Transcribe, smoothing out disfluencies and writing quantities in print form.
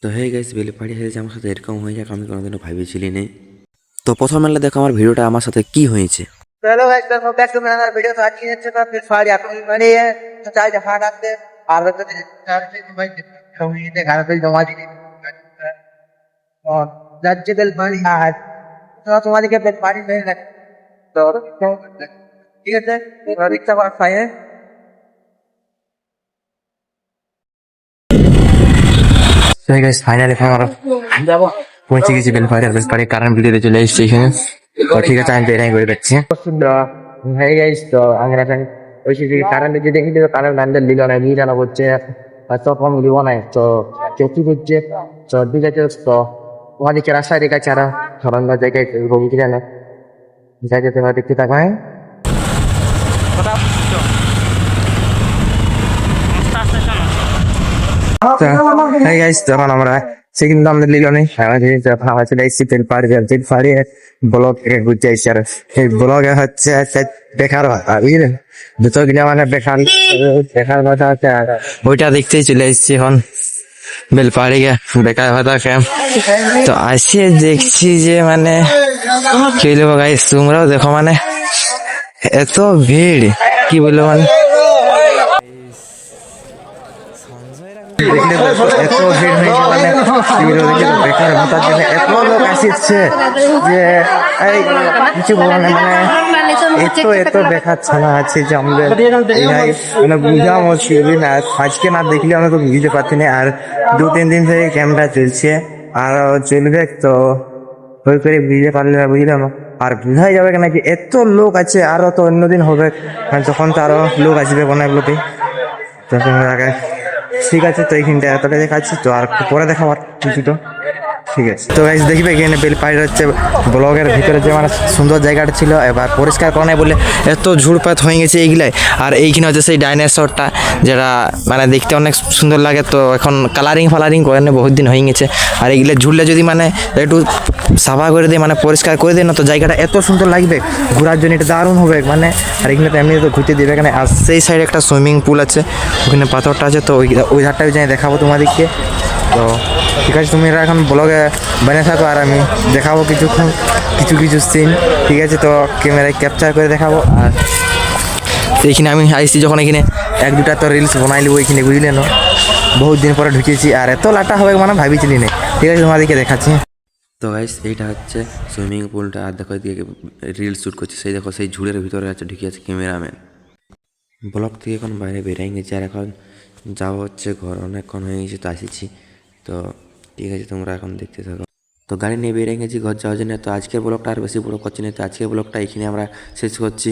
তো হয়ে গেছে বেলপাহাড়ি হয়েছে আমার সাথে এরকম হয়ে যাক আমি কোনোদিনও ভাবিছিলি নেই। তো প্রথম মেলা দেখো আমার ভিডিওটা আমার সাথে কি হয়েছে। चलो भाई वेलकम बैक टू मेरा वीडियो। तो आज की तो फिर सारी आपको बनी है तो चाहे जहाँ डालते और तो भाई कम्युनिटी घर पे जमा दी और राज्य दिल बड़ी आज तो तुम्हारी के बिल पानी नहीं लग तो ठीक है और रिक्शा बात खाए তো গাইস ফাইনালি আমরা পৌঁছে গেছি বেলপাহাড়ি। আর বেলপাহাড়ি কারণ ভিডিওতে চলে এসেছি এখানে। তো ঠিক আছে আমি বেরাই করে যাচ্ছি। হয়ে গেছে তো আমরা ওই সেই কারেন্ট যদি দেখি তো কারেন্ট ল্যান্ডের লিল না লিল না হচ্ছে তখন লিব নাই তো চকি হচ্ছে তো ঠিক আছে তো ওদিকে রাস্তায় রেখা ছাড়া সরঞ্জাম জায়গায় ভূমিকা জানে যাই যেতে পারে দেখতে থাকবে। হ্যাঁ গাইস তখন আমরা সে কিন্তু আমাদের লিল নেই আমরা চলে এসেছি বেলপাহাড়ি ব্লগ ঘুরতে এসেছি। আর এই ব্লগে হচ্ছে বেকার ভাতা বুঝলেন ভিতর গিয়ে মানে বেকার বেকার ভাতা হচ্ছে ওইটা দেখতেই চলে এসেছি এখন বেলপাহাড়ি বেকার ভাতা ক্যাম্প। তো আসে দেখছি যে মানে কি বলবো গাইস তোমরাও দেখো মানে এত ভিড় কি বলবো মানে দেখলে এত ভিড় হয়েছে মানে বেকার ভাতার জন্য এত লোক আসছে যে এই কিছু বলো না মানে এত বেকার ছাড়া আছে যে আমাদের মানে বুঝা মুশকিল না আজকে না দেখলে আমরা তো বুঝতে পারছি না। আর 2-3 দিন থেকে ক্যাম্পটা চলছে আর চলবে তো ওই করে বুঝতে পারলে না বুঝলাম। আর বোঝাই যাবে কেন যে এত লোক আছে আরো তো অন্যদিন হবে যখন তো আরো লোক আসবে অনেকগুলোতে তখন আগে ঠিক আছে। তো এইখানটা এতটা দেখাচ্ছি তো আর পরে দেখাবার কিছু তো ঠিক আছে। তো গাইস দেখবে এখানে বেলপাহাড়ি হচ্ছে ব্লগের ভিতরে যে মানে সুন্দর জায়গাটা ছিল এবার পরিষ্কার করা নাই বলে এত ঝুড়পাত হয়ে গেছে এইগুলাই। আর এইখানে হচ্ছে সেই ডাইনোসরটা যেটা মানে দেখতে অনেক সুন্দর লাগে তো এখন কালারিং করে না বহুত দিন হয়ে গেছে। আর এইগুলো ঝুললে যদি মানে একটু সাফা করে দেয় মানে পরিষ্কার করে দেয় না তো জায়গাটা এত সুন্দর লাগবে ঘোরার জন্য এটা দারুণ হবে মানে। আর এখানে তো এমনি তো ঘুরতে দেবে এখানে। আর সেই সাইডে একটা সুইমিং পুল আছে ওখানে পাথরটা আছে তো ওই ধারটা যাই দেখাবো তোমাদেরকে। তো ঠিক আছে তুমি এখন ব্লগে বানিয়ে থাকো আর আমি দেখাবো কিছু সিন ঠিক আছে। তো ক্যামেরায় ক্যাপচার করে দেখাবো। আর এইখানে আমি আসছি যখন এখানে 1-2টা তো রিলস বানাইলিব এইখানে বুঝলে না বহুত দিন পরে ঢুকেছি আর এত লাটা হবে মানে ভাবিছিলি না ঠিক আছে তোমাদেরকে দেখাচ্ছি। তো গাইস এইটা হচ্ছে সুইমিং পুলটা আর দেখো এদিকে রিলস শ্যুট করছে সেই দেখো সেই ঝুড়ের ভিতরে আছে ঢুকে আছে ক্যামেরাম্যান। ব্লগ থেকে এখন বাইরে বেরিয়ে গেছি আর এখন যাওয়া হচ্ছে ঘর অনেকক্ষণ হয়ে গেছে তো আসিছি। তো ঠিক আছে তোমরা এখন দেখতে থাকো। তো গাড়ি নিয়ে বেরিয়ে গেছি ঘর যাওয়ার জন্য। তো আজকের ব্লগটা আর বেশি বড় করছি না তো আজকের ব্লগটা এখানে আমরা শেষ করছি।